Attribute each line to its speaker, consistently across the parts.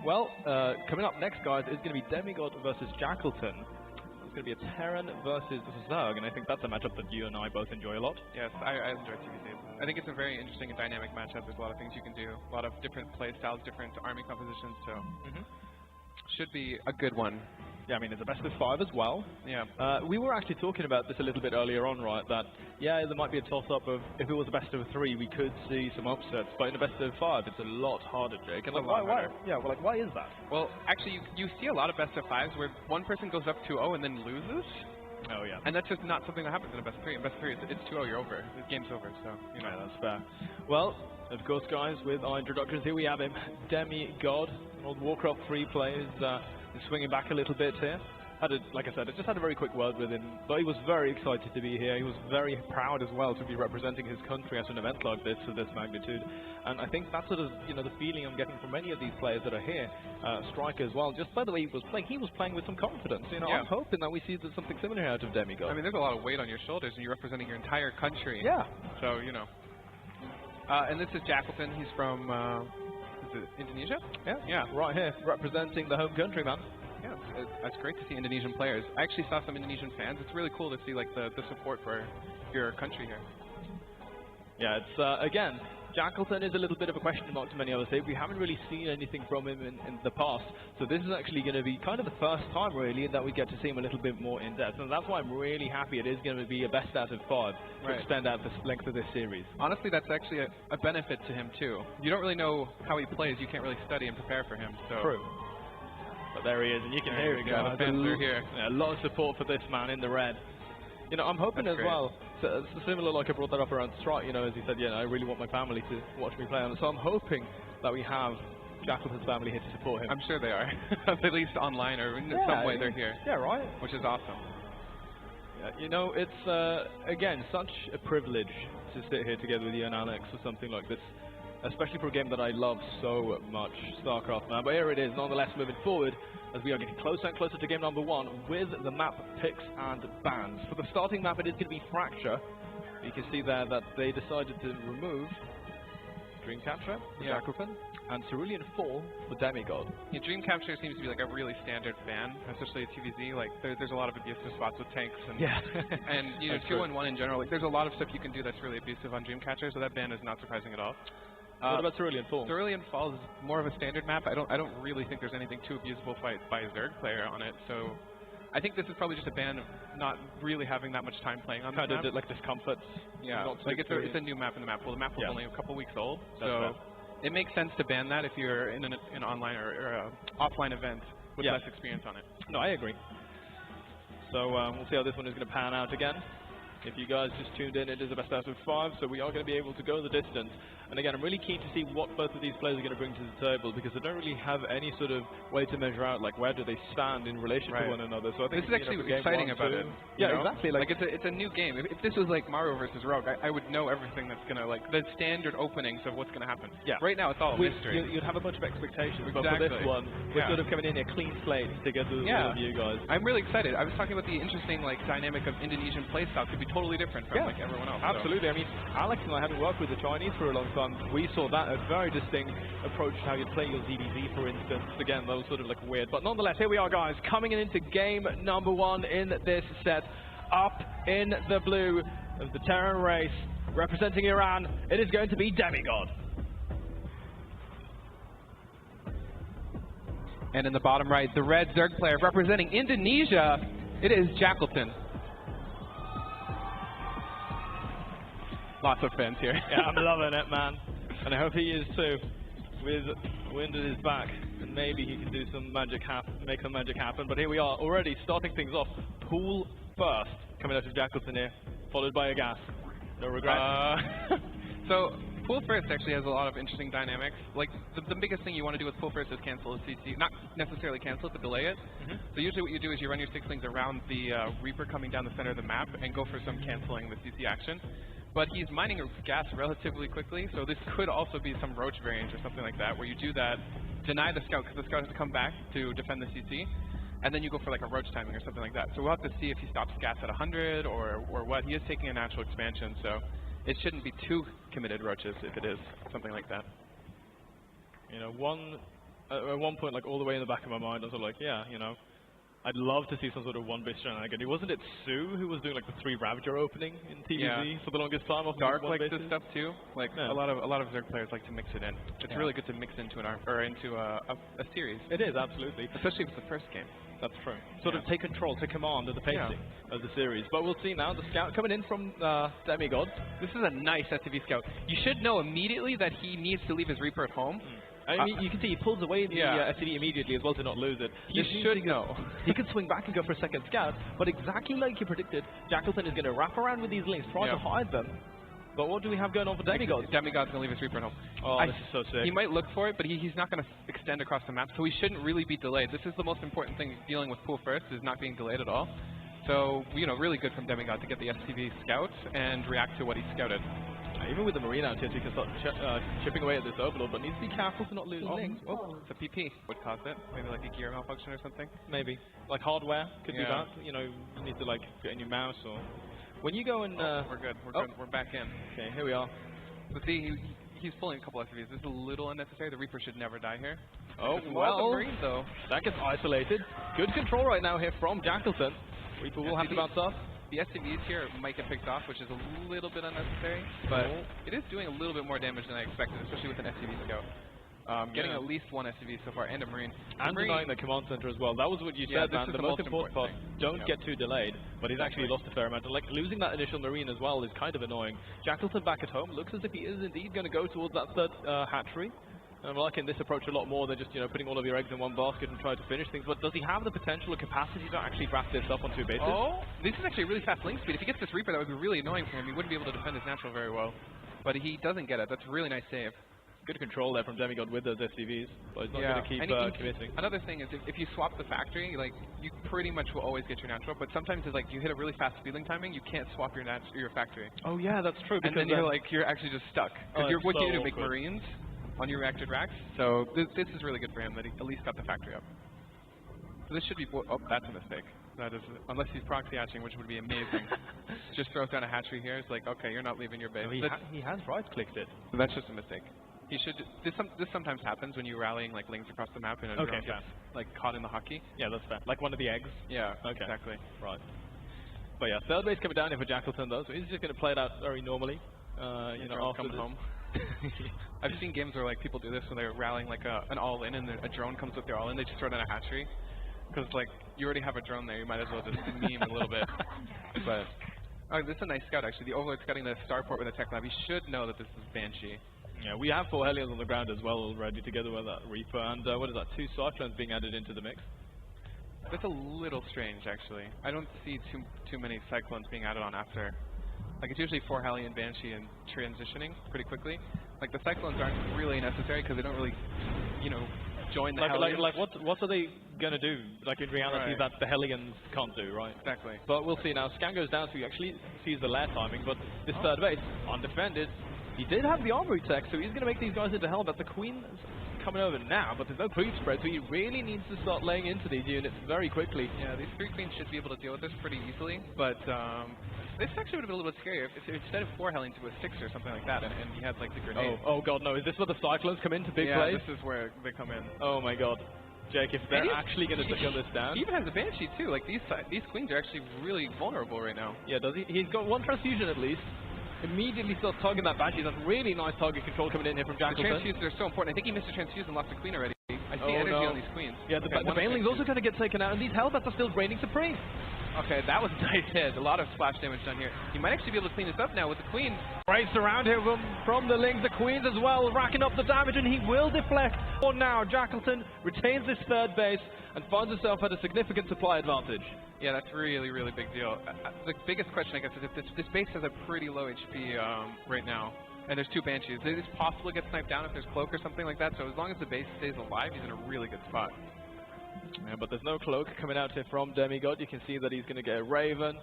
Speaker 1: Well, coming up next, guys, is going to be DeMiGoD versus jaquelton. It's going to be a Terran versus Zerg, and I think that's a matchup that you and I both enjoy a lot.
Speaker 2: Yes, I enjoy TVC. I think it's a very interesting and dynamic matchup. There's a lot of things you can do, a lot of different play styles, different army compositions, so should be a good one.
Speaker 1: Yeah, I mean, it's a best of 5 as well.
Speaker 2: Yeah.
Speaker 1: We were actually talking about this a little bit earlier on, right? That, yeah, there might be a toss-up of if it was a best of 3, we could see some upsets, but in a best of 5, it's a lot harder, Jake. And like, why? Yeah, well, like, why is that?
Speaker 2: Well, actually, you see a lot of best of 5s where one person goes up 2-0 and then loses.
Speaker 1: Oh, yeah.
Speaker 2: And that's just not something that happens in a best of 3. In best of 3, it's 2-0, you're over. The game's over, so, you know.
Speaker 1: Yeah, that's fair. Well, of course, guys, with our introductions, here we have him, DeMiGoD, old Warcraft 3 plays, swinging back a little bit here. Like I said, I just had a very quick word with him, but he was very excited to be here. He was very proud as well to be representing his country at an event like this of this magnitude. And I think that's sort of, you know, the feeling I'm getting from many of these players that are here. Striker as well. Just by the way he was playing with some confidence. You know, I'm hoping that we see something similar out of DeMiGoD.
Speaker 2: I mean, there's a lot of weight on your shoulders, and you're representing your entire country.
Speaker 1: Yeah.
Speaker 2: So, you know. And this is jaquelton. He's from is it Indonesia?
Speaker 1: Yeah. Right here, representing the home country, man.
Speaker 2: Yeah, it's great to see Indonesian players. I actually saw some Indonesian fans. It's really cool to see like the support for your country here.
Speaker 1: Yeah, it's again, jaquelton is a little bit of a question mark to many others. We haven't really seen anything from him in the past, so this is actually going to be kind of the first time really that we get to see him a little bit more in depth, and that's why I'm really happy it is going to be a best out of 5 to extend out the length of this series.
Speaker 2: Honestly, that's actually a benefit to him too. You don't really know how he plays. You can't really study and prepare for him. So.
Speaker 1: True. But there he is, and you can hear it.
Speaker 2: The fans are here.
Speaker 1: Yeah, a lot of support for this man in the red. You know, I'm hoping as well, so it's similar like I brought that up around Strike, you know, as he said, yeah, I really want my family to watch me play. So I'm hoping that we have jaquelton's family here to support him.
Speaker 2: I'm sure they are. At least online or in some way they're here.
Speaker 1: Yeah, right.
Speaker 2: Which is awesome.
Speaker 1: Yeah, you know, it's, again, such a privilege to sit here together with you and Alex or something like this. Especially for a game that I love so much, StarCraft, man. But here it is, nonetheless, moving forward as we are getting closer and closer to game number 1 with the map picks and bans. For the starting map, it is going to be Fracture. You can see there that they decided to remove Dreamcatcher, jaquelton, and Cerulean Fall for DeMiGoD.
Speaker 2: Yeah, Dreamcatcher seems to be like a really standard ban, especially at TVZ. Like there's a lot of abusive spots with tanks and and you know 2-1 in general. Like there's a lot of stuff you can do that's really abusive on Dreamcatcher, so that ban is not surprising at all.
Speaker 1: What about Cerulean Fall?
Speaker 2: Cerulean Fall is more of a standard map. I don't really think there's anything too abusable by a Zerg player on it. So I think this is probably just a ban of not really having that much time playing on this map.
Speaker 1: Like discomforts.
Speaker 2: Yeah, like it's a new map in the map. Well, the map was only a couple weeks old, so it makes sense to ban that if you're in an online or offline event with less experience on it.
Speaker 1: No, I agree. So we'll see how this one is going to pan out again. If you guys just tuned in, it is a best out of 5, so we are going to be able to go the distance. And again, I'm really keen to see what both of these players are going to bring to the table, because they don't really have any sort of way to measure out, like, where do they stand in relation to one another. So I think
Speaker 2: this is actually what's exciting about it.
Speaker 1: Yeah, exactly.
Speaker 2: Like it's a new game. If this was like Mario versus Rogue, I would know everything that's going to, like, the standard openings of what's going to happen. Yeah. Right now, it's all mystery.
Speaker 1: You'd have a bunch of expectations, but for this one, we're sort of coming in a clean slate together with you guys.
Speaker 2: I'm really excited. I was talking about the interesting, like, dynamic of Indonesian playstyle could be totally different from like everyone else.
Speaker 1: Absolutely. I mean, Alex and I, having worked with the Chinese for a long time, we saw that a very distinct approach to how you play your DBZ, for instance. Again, that was sort of like weird. But nonetheless, here we are, guys, coming into game number 1 in this set. Up in the blue of the Terran race, representing Iran, it is going to be DeMiGoD.
Speaker 2: And in the bottom right, the red Zerg player representing Indonesia, it is jaquelton. Lots of fans here.
Speaker 1: Yeah, I'm loving it, man. And I hope he is too, with wind at his back. And maybe he can do some magic make some magic happen. But here we are, already starting things off. Pool first, coming out of jaquelton here, followed by a gas. No regret.
Speaker 2: So, pool first actually has a lot of interesting dynamics. Like, the biggest thing you want to do with pool first is cancel the CC. Not necessarily cancel it, but delay it. So usually what you do is you run your 6-lings around the Reaper coming down the center of the map and go for some canceling the CC action. But he's mining gas relatively quickly, so this could also be some Roach variant or something like that, where you do that, deny the scout, because the scout has to come back to defend the CC, and then you go for like a Roach timing or something like that. So we'll have to see if he stops gas at 100 or what. He is taking a natural expansion, so it shouldn't be too committed Roaches if it is something like that.
Speaker 1: You know, one at one point, like all the way in the back of my mind, I was sort of like, yeah, you know, I'd love to see some sort of one-base shenanigan. Wasn't it Sue who was doing like the 3 Ravager opening in TVZ for the longest time?
Speaker 2: Dark like this stuff too. Like a lot of Zerg players like to mix it in. It's really good to mix into a series.
Speaker 1: It is, absolutely,
Speaker 2: especially if it's the first game.
Speaker 1: That's true. Sort of take control, take command of the pacing of the series. But we'll see now. The scout coming in from DeMiGoD.
Speaker 2: This is a nice SCV scout. You should know immediately that he needs to leave his Reaper at home.
Speaker 1: I mean, you can see he pulls away the SCV immediately as well to not lose it.
Speaker 2: You should know.
Speaker 1: He can swing back and go for a second scout, but exactly like you predicted, jaquelton is going to wrap around with these links, try to hide them. But what do we have going on for DeMiGoD?
Speaker 2: DeMiGoD's going to leave his Reaper at home.
Speaker 1: Oh, this is so sick.
Speaker 2: He might look for it, but he's not going to extend across the map, so he shouldn't really be delayed. This is the most important thing dealing with pool first, is not being delayed at all. So, you know, really good from DeMiGoD to get the SCV scout and react to what he scouted.
Speaker 1: Even with the Marine out here, so you can start chipping away at this Overlord, but needs to be careful to not lose links.
Speaker 2: Oh, it's a PP. Would cause it. Maybe like a gear malfunction or something.
Speaker 1: Maybe. Like hardware could be that. You know, you need to like get a new mouse or... When you go and...
Speaker 2: we're good. We're good. We're back in.
Speaker 1: Okay, here we are.
Speaker 2: So see, he's pulling a couple SCVs. This is a little unnecessary. The Reaper should never die here.
Speaker 1: Oh, well, though. That gets isolated. Good control right now here from jaquelton. Reaper will have to bounce off.
Speaker 2: The SCVs here might get picked off, which is a little bit unnecessary, but it is doing a little bit more damage than I expected, especially with an SCV scout. Getting at least 1 SCV so far, and a Marine.
Speaker 1: And denying the command center as well. That was what you said, man. The most important part. Don't get too delayed. But he's actually lost a fair amount. And like losing that initial Marine as well is kind of annoying. jaquelton back at home looks as if he is indeed going to go towards that third hatchery. And I'm liking this approach a lot more than just, you know, putting all of your eggs in one basket and trying to finish things. But does he have the potential or capacity to actually wrap this up on 2 bases?
Speaker 2: Oh, this is actually a really fast link speed. If he gets this Reaper, that would be really annoying for him. He wouldn't be able to defend his natural very well. But he doesn't get it. That's a really nice save.
Speaker 1: Good control there from DeMiGoD with those SCVs. But he's not going to keep committing.
Speaker 2: Another thing is if you swap the factory, like, you pretty much will always get your natural. But sometimes it's like you hit a really fast speedling timing, you can't swap your factory.
Speaker 1: Oh, yeah, that's true.
Speaker 2: And then you're actually just stuck. Because what do you do? Make Marines on your reacted racks. So this is really good for him that he at least got the factory up. So this should be... Oh, that's a mistake. That is, unless he's proxy hatching, which would be amazing. Just throws down a hatchery here. It's like, okay, you're not leaving your base.
Speaker 1: No, he has right-clicked it.
Speaker 2: So that's just a mistake. He should... This sometimes happens when you're rallying like links across the map and a drone gets like caught in the hockey.
Speaker 1: Yeah, that's fair. Like one of the eggs.
Speaker 2: Yeah, exactly.
Speaker 1: Right. But yeah, third base coming down here for jaquelton though, so he's just going to play it out very normally. You know, after
Speaker 2: come home. I've seen games where like people do this when they're rallying like an all-in and a drone comes with their all-in, they just throw down a hatchery. Because like, you already have a drone there, you might as well just meme a little bit. But, this is a nice scout actually. The Overlord scouting the starport with a tech lab. He should know that this is Banshee. Yeah, we have 4 Hellions on the ground as well already together with that Reaper. And what is that, 2 Cyclones being added into the mix? That's a little strange actually. I don't see too many Cyclones being added on after. Like it's usually 4 Hellion Banshee and transitioning pretty quickly. Like the Cyclones aren't really necessary because they don't really, you know, join the Hellions.
Speaker 1: Like what are they going to do? Like in reality that the Hellions can't do, right?
Speaker 2: Exactly.
Speaker 1: But we'll see now. Scan goes down so he actually sees the lair timing, but this third base, undefended. He did have the armory tech, so he's going to make these guys into hell, but the Queen's coming over now, but there's no creep spread, so he really needs to start laying into these units very quickly. Yeah, these 3 Queens should be able to deal with this pretty easily, but this actually would have been a little bit scary if instead of 4 Hellions it was 6 or something like that, and he had like the grenade. Oh god, no, is this where the Cyclones come into big plays? Yeah, this is where they come in. Oh my god. Jake, if they're actually going to gun this down... He even has a Banshee too, like these Queens are actually really vulnerable right now. Yeah, does he? He's got 1 transfusion at least. Immediately starts targeting that Banshee. That's really nice target control coming in here from jaquelton. The transfuses are so important. I think he missed a transfuse and lost a Queen already. I see energy on these Queens. Yeah, the Baneling's also going to get taken out, and these Hellbats are still reigning supreme. Okay, that was a nice hit. A lot of splash damage done here. He might actually be able to clean this up now with the Queen. Race around here from the Lings, the Queens as well, racking up the damage, and he will deflect. For now, jaquelton retains this third base and finds himself at a significant supply advantage. Yeah, that's really, really big deal. The biggest question, I guess, is if this base has a pretty low HP right now, and there's 2 Banshees. It is possible to get sniped down if there's Cloak or something like that, so as long as the base stays alive, he's in a really good spot. Yeah, but there's no Cloak coming out here from DeMiGoD. You can see that he's going to get a Raven.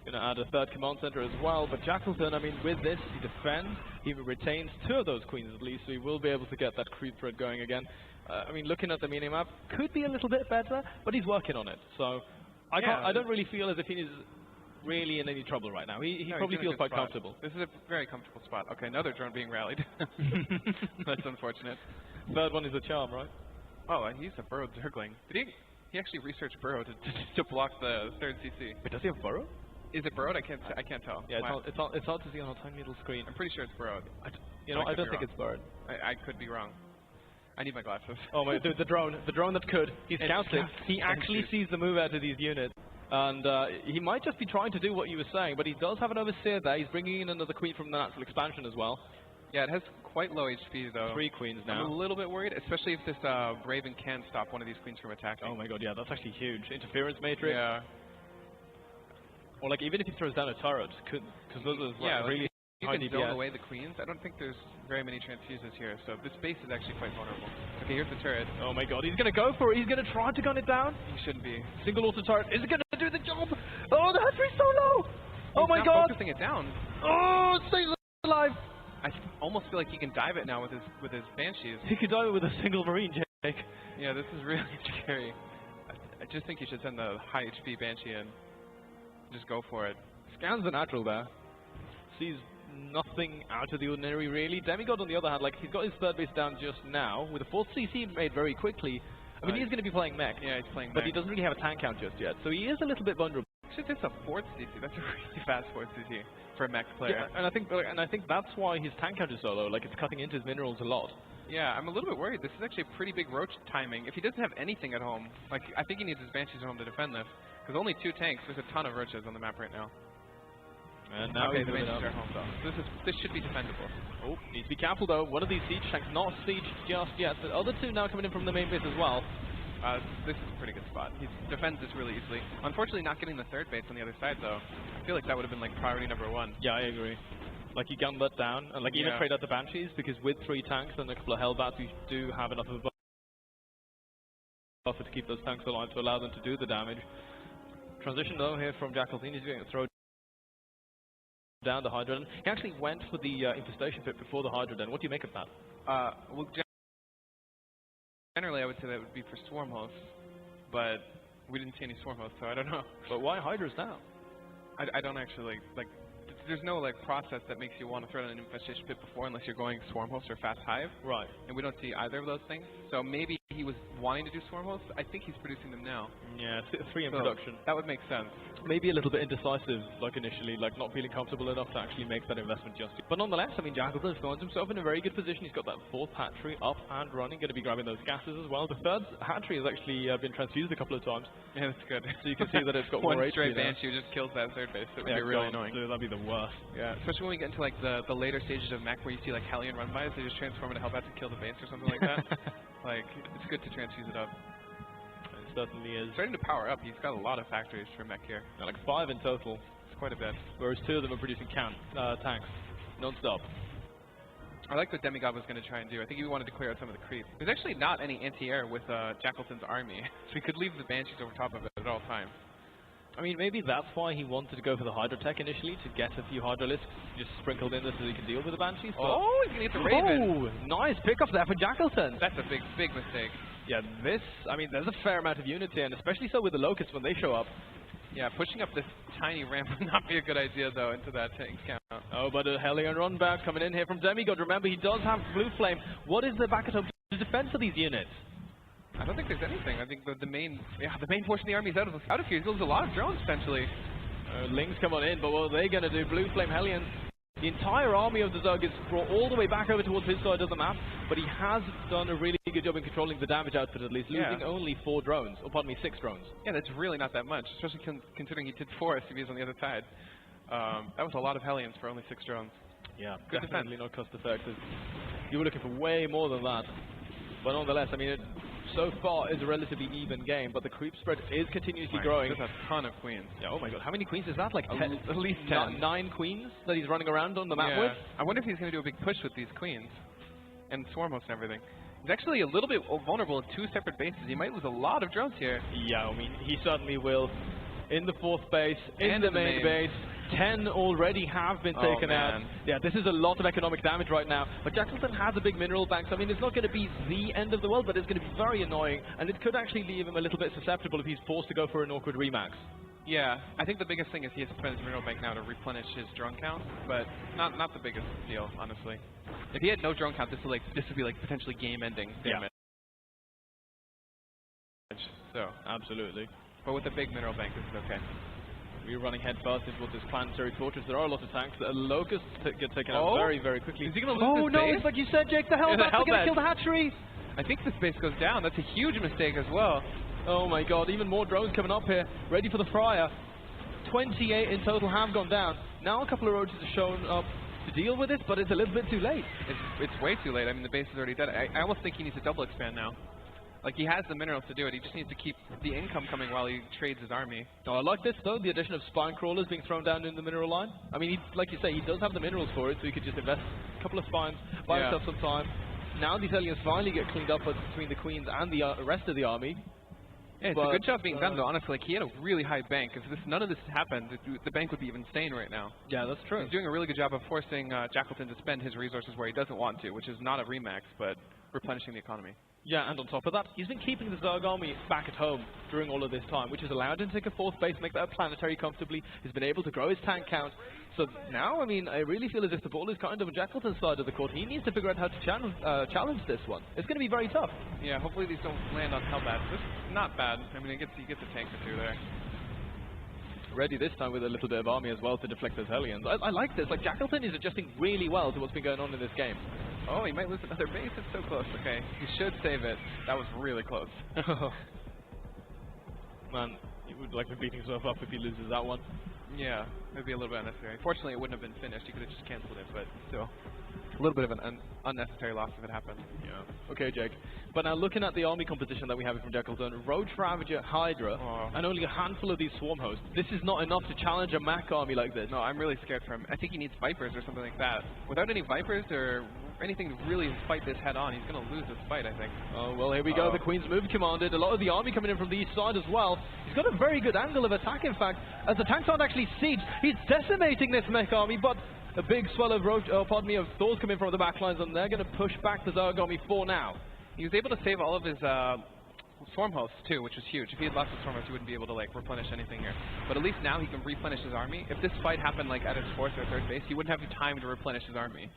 Speaker 1: Going to add a 3rd command center as well. But jaquelton, I mean, with this, he defends. He retains 2 of those Queens at least, so he will be able to get that creep thread going again. I mean, looking at the minimap, could be a little bit better, but he's working on it. So I don't really feel as if he's really in any trouble right now. He probably feels quite comfortable. This is a very comfortable spot. Okay, another drone being rallied. That's unfortunate. 3rd one is a charm, right?
Speaker 2: Oh, he's a burrow zergling. Did he actually researched burrow to block the third CC.
Speaker 1: But does he have burrow?
Speaker 2: Is it burrowed? I can't tell.
Speaker 1: Yeah, it's hard to see on a tiny little screen.
Speaker 2: I'm pretty sure it's burrowed.
Speaker 1: I don't think it's burrowed.
Speaker 2: I could be wrong. I need my glasses.
Speaker 1: Oh my, the drone that could. He's scouting. He actually sees the move out of these units. And he might just be trying to do what you were saying, but he does have an overseer there. He's bringing in another queen from the natural expansion as well.
Speaker 2: Yeah, it has quite low HP though.
Speaker 1: 3 queens now.
Speaker 2: I'm a little bit worried, especially if this Raven can stop one of these queens from attacking.
Speaker 1: Oh my god, yeah, that's actually huge. Interference matrix.
Speaker 2: Yeah.
Speaker 1: Or like even if he throws down a turret, because those are really
Speaker 2: high DPS. You can zone away the queens. I don't think there's very many transfuses here, so this base is actually quite vulnerable. Okay, here's the turret.
Speaker 1: Oh my god, he's gonna go for it. He's gonna try to gun it down.
Speaker 2: He shouldn't be.
Speaker 1: Single auto turret. Is it gonna do the job? Oh, the hatchery's so low. Oh my god.
Speaker 2: He's focusing it down.
Speaker 1: Oh, it stays alive.
Speaker 2: I almost feel like he can dive it now with his banshees.
Speaker 1: He could dive it with a single marine, Jake.
Speaker 2: Yeah, this is really scary. I just think you should send the high HP banshee in. Just go for it.
Speaker 1: Scans the natural there. Sees nothing out of the ordinary, really. DeMiGoD, on the other hand, like he's got his third base down just now with a 4th CC made very quickly. I mean, he's going to be playing mech.
Speaker 2: Yeah, he's playing mech.
Speaker 1: But he doesn't really have a tank count just yet, so he is a little bit vulnerable.
Speaker 2: Actually, it's a 4th CC. That's a really fast 4th CC for a mech player.
Speaker 1: Yeah, and I think that's why his tank count is so low. Like it's cutting into his minerals a lot.
Speaker 2: Yeah, I'm a little bit worried. This is actually a pretty big roach timing. If he doesn't have anything at home, like I think he needs his banshees at home to defend this. Because only 2 tanks. There's a ton of roaches on the map right now.
Speaker 1: And now
Speaker 2: okay, the banshees are home though. This should be defendable.
Speaker 1: Oh, needs to be careful though. One of these siege tanks not sieged just yet. The other 2 now coming in from the main base as well.
Speaker 2: This is a pretty good spot. He defends this really easily. Unfortunately, not getting the third base on the other side though. I feel like that would have been like priority number 1.
Speaker 1: Yeah, I agree. Like you gun that down, and like even trade out the banshees, because with 3 tanks and a couple of hellbats, you do have enough of a buffer to keep those tanks alive to allow them to do the damage. Transition though here from jaquelton. He's going to throw down the Hydra. He actually went for the infestation pit before the Hydra. What do you make of that?
Speaker 2: Well, generally I would say that would be for swarm hosts, but we didn't see any swarm hosts, so I don't know.
Speaker 1: But why Hydras now?
Speaker 2: I don't actually like. There's no like process that makes you want to throw down an infestation pit before, unless you're going swarm host or fast hive.
Speaker 1: Right. And
Speaker 2: we don't see either of those things. So maybe he was wanting to do swarm hosts. I think he's producing them now.
Speaker 1: Yeah, 3 in production.
Speaker 2: That would make sense.
Speaker 1: Maybe a little bit indecisive, like initially, like not feeling comfortable enough to actually make that investment just yet. But nonetheless, I mean, jaquelton finds himself in a very good position. He's got that 4th hatchery up and running, going to be grabbing those gases as well. The 3rd hatchery has actually been transfused a couple of times.
Speaker 2: Yeah, that's good.
Speaker 1: So you can see that it's got
Speaker 2: one
Speaker 1: more HP
Speaker 2: straight banshee just kills that third base. It would be really annoying.
Speaker 1: So that'd be the worst.
Speaker 2: Yeah, especially when we get into like the later stages of mech where you see like Hellion run by, so they just transform into hellbats to kill the base or something like that. Like, it's good to transfuse it up.
Speaker 1: It certainly is.
Speaker 2: Starting to power up. He's got a lot of factories for mech here.
Speaker 1: Yeah, like 5 in total.
Speaker 2: It's quite a bit.
Speaker 1: Whereas 2 of them are producing tanks non-stop.
Speaker 2: I like what DeMiGoD was going to try and do. I think he wanted to clear out some of the creep. There's actually not any anti-air with jaquelton's army, so he could leave the banshees over top of it at all times.
Speaker 1: I mean, maybe that's why he wanted to go for the Hydra tech initially, to get a few Hydralisks just sprinkled in there so he can deal with the Banshees.
Speaker 2: Oh, he's going to get the Raven.
Speaker 1: Oh, nice pickup there for jaquelton.
Speaker 2: That's a big, big mistake.
Speaker 1: Yeah, I mean, there's a fair amount of units here, and especially so with the Locusts when they show up.
Speaker 2: Yeah, pushing up this tiny ramp would not be a good idea, though, into that tank count.
Speaker 1: Oh, but a Hellion run back coming in here from DeMiGoD. Remember, he does have Blue Flame. What is the backup to defend for these units?
Speaker 2: I don't think there's anything. I think the main portion of the army is out of here. There's a lot of drones, potentially.
Speaker 1: Lings come on in, but what are they going to do? Blue Flame Hellions. The entire army of the Zug is brought all the way back over towards his side of the map, but he has done a really good job in controlling the damage output, at least, losing only 4 drones. Oh, pardon me, 6 drones. Yeah,
Speaker 2: that's really not that much, especially considering he did 4 SCVs on the other side. That was a lot of Hellions for only 6 drones.
Speaker 1: Yeah, good definitely defense. Not cost effective. You were looking for way more than that. But nonetheless, I mean, so far is a relatively even game, but the creep spread is continuously growing.
Speaker 2: There's a ton of queens.
Speaker 1: Yeah, oh my god, how many queens is that? Like 10,
Speaker 2: at least 10.
Speaker 1: 9 queens that he's running around on the map with?
Speaker 2: I wonder if he's going to do a big push with these queens and swarm hosts and everything. He's actually a little bit vulnerable in 2 separate bases. He might lose a lot of drones here.
Speaker 1: Yeah, I mean, he certainly will. In the 4th base, in the main base. 10 already have been taken out. Yeah, this is a lot of economic damage right now. But jaquelton has a big mineral bank, so I mean, it's not going to be the end of the world, but it's going to be very annoying, and it could actually leave him a little bit susceptible if he's forced to go for an awkward remax.
Speaker 2: Yeah, I think the biggest thing is he has to spend his mineral bank now to replenish his drone count, but not the biggest deal, honestly. If he had no drone count, this would be like potentially game-ending damage. So
Speaker 1: absolutely.
Speaker 2: But with the big mineral bank, this is okay.
Speaker 1: We're running headfirst into this planetary fortress. There are a lot of tanks. Locusts get taken out very, very quickly.
Speaker 2: Is he going to lose his base?
Speaker 1: It's like you said, Jake. The Hellbats are going to kill the hatchery.
Speaker 2: I think this base goes down. That's a huge mistake as well.
Speaker 1: Oh my god, even more drones coming up here. Ready for the fryer. 28 in total have gone down. Now a couple of roaches have shown up to deal with it, but it's a little bit too late.
Speaker 2: It's way too late. I mean, the base is already dead. I almost think he needs to double expand now. Like, he has the minerals to do it. He just needs to keep the income coming while he trades his army.
Speaker 1: Oh, I like this, though, the addition of spine crawlers being thrown down in the mineral line. I mean, like you say, he does have the minerals for it, so he could just invest a couple of spines, buy himself some time. Now these aliens finally get cleaned up between the queens and the rest of the army.
Speaker 2: Yeah, it's a good job being done, though. Honestly, like, he had a really high bank. If none of this happened, the bank would be insane right now.
Speaker 1: Yeah, that's true.
Speaker 2: He's doing a really good job of forcing Jaquelton to spend his resources where he doesn't want to, which is not a remax, but replenishing the economy.
Speaker 1: Yeah, and on top of that, he's been keeping the Zerg army back at home during all of this time, which has allowed him to take a fourth base, make that a planetary comfortably. He's been able to grow his tank count. So now, I mean, I really feel as if the ball is kind of on Jaquelton's side of the court. He needs to figure out how to challenge this one. It's going to be very tough.
Speaker 2: Yeah, hopefully these don't land on Hellbats. This is not bad. I mean, he gets a tank or two there.
Speaker 1: Ready this time with a little bit of army as well to deflect those Hellions. I like this. Like, Jaquelton is adjusting really well to what's been going on in this game.
Speaker 2: Oh, he might lose another base. It's so close. Okay, he should save it. That was really close.
Speaker 1: Man, he would like be beating himself up if he loses that one.
Speaker 2: Yeah, it would be a little bit unnecessary. Fortunately, it wouldn't have been finished. He could have just cancelled it, but still. A little bit of an unnecessary loss if it happened.
Speaker 1: Yeah. Okay, Jake. But now looking at the army composition that we have from Jaquelton, Roach Ravager, Hydra, and only a handful of these swarm hosts. This is not enough to challenge a Mac army like this.
Speaker 2: No, I'm really scared for him. I think he needs Vipers or something like that. Without any Vipers or anything to really fight this head on, he's going to lose this fight, I think.
Speaker 1: Oh, well, here we go. The Queen's move commanded. A lot of the army coming in from the east side as well. He's got a very good angle of attack, in fact. As the tanks aren't actually sieged, he's decimating this mech army, but a big swell of Thors coming from the back lines, and they're going to push back the Zerg army for now.
Speaker 2: He was able to save all of his swarm hosts too, which was huge. If he had lost his swarm hosts, he wouldn't be able to like replenish anything here. But at least now he can replenish his army. If this fight happened like at his fourth or third base, he wouldn't have time to replenish his army.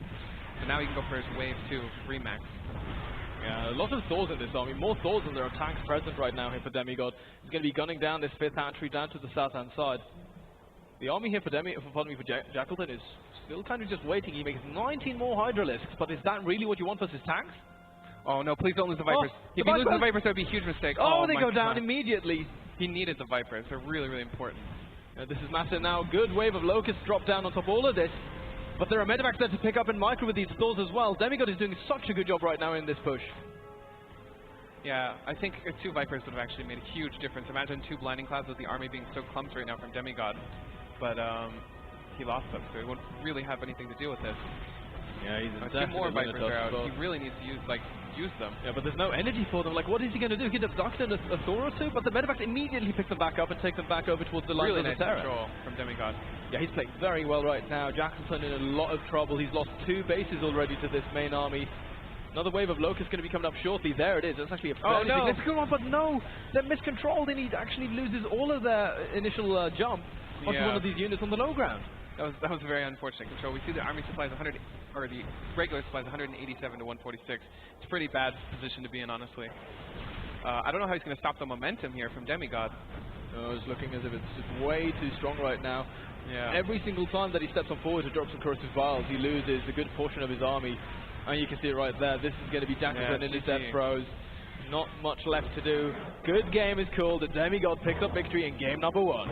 Speaker 2: So now he can go for his wave 2 remax.
Speaker 1: Yeah, a lot of Thors in this army, more Thors than there are tanks present right now here for DeMiGoD. He's going to be gunning down this 5th hatchery down to the south-hand side. The army here for Jaquelton is still kind of just waiting. He makes 19 more Hydralisks, but is that really what you want versus tanks?
Speaker 2: Oh no, please don't lose the Vipers. If he loses the Vipers, that would be a huge mistake.
Speaker 1: Oh, they go down immediately.
Speaker 2: He needed the Vipers. They're really, really important.
Speaker 1: This is massive now. Good wave of Locusts drop down on top of all of this. But there are medevacs there to pick up and micro with these Thors as well. DeMiGoD is doing such a good job right now in this push.
Speaker 2: Yeah, I think 2 Vipers would have actually made a huge difference. Imagine 2 Blinding Clouds with the army being so clumped right now from DeMiGoD. But he lost them, so he wouldn't really have anything to do with this.
Speaker 1: Yeah, he's
Speaker 2: 2 more Vipers are out. He really needs to use them.
Speaker 1: Yeah, but there's no energy for them. Like, what is he going to do? He could abduct a Thor or 2, but the medevacs immediately pick them back up and take them back over towards the line of the Terra.
Speaker 2: Control from DeMiGoD.
Speaker 1: Yeah, he's playing very well right now. Jaquelton in a lot of trouble. He's lost 2 bases already to this main army. Another wave of Locusts going to be coming up shortly. There it is. That's actually a fairly significant one, but no, they're miscontrolled, and he actually loses all of their initial jump onto one of these units on the low ground.
Speaker 2: That was a very unfortunate control. We see the army supplies the regular supplies 187 to 146. It's a pretty bad position to be in, honestly. I don't know how he's going to stop the momentum here from DeMiGoD.
Speaker 1: Oh, it's looking as if it's just way too strong right now.
Speaker 2: Yeah.
Speaker 1: Every single time that he steps on forward to drop some corrosive vials, he loses a good portion of his army. And you can see it right there. This is going to be Jaquelton in his death throes. Not much left to do. Good game is called. DeMiGoD picks up victory in game number 1.